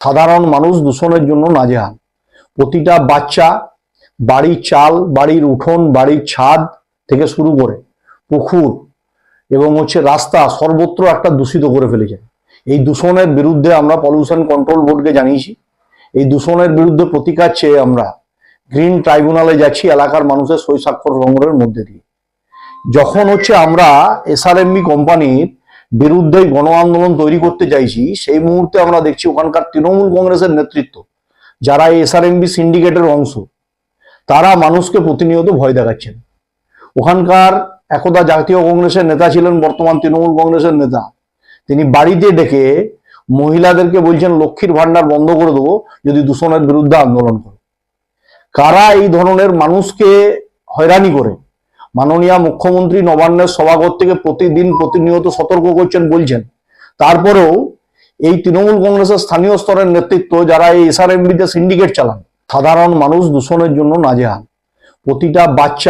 সাধারণ মানুষ দূষণের জন্য নাজেহাল। প্রতিটা বাচ্চা বাড়ির চাল, বাড়ির উঠোন, বাড়ির ছাদ থেকে শুরু করে পুকুর এবং রাস্তা সর্বত্র একটা দূষিত করে ফেলেছে। এই দূষণের বিরুদ্ধে আমরা পলিউশন কন্ট্রোল বোর্ডকে জানিয়েছি। এই দূষণের বিরুদ্ধে প্রতিকার চেয়ে আমরা গ্রিন ট্রাইব্যুনালে যাচ্ছি এলাকার মানুষের সই স্বাক্ষর সংগ্রহের মধ্যে দিয়ে। যখন আমরা এসআরএমবি কোম্পানির বিরুদ্ধে গণ আন্দোলন তৈরি করতে চাইছি, সেই মুহূর্তে আমরা দেখছি ওখানকার তৃণমূল কংগ্রেসের নেতৃত্ব, যারা এসআরএমবি সিন্ডিকেটের অংশ, তারা মানুষকে প্রতিনিয়ত ভয় দেখাচ্ছেন। ওখানকার একদা জাতীয় কংগ্রেসের নেতা ছিলেন, বর্তমান তৃণমূল কংগ্রেসের নেতা, তিনি বাড়িতে ডেকে মহিলাদেরকে বলছেন লক্ষ্মীর ভান্ডার বন্ধ করে দেবো যদি দূষণের বিরুদ্ধে আন্দোলন করে। কারা এই ধরনের মানুষকে হয়রানি করে মাননীয় মুখ্যমন্ত্রী নবান্নের সভাঘর থেকে প্রতিদিন প্রতিনিয়ত সতর্ক করছেন, বলছেন, তারপরেও এই তৃণমূল কংগ্রেসের স্থানীয় স্তরের নেতৃত্ব, যারা এই এসআরএমবিতে সিন্ডিকেট চালান, সাধারণ মানুষ দূষণের জন্য নাজেহাল। প্রতিটা বাচ্চা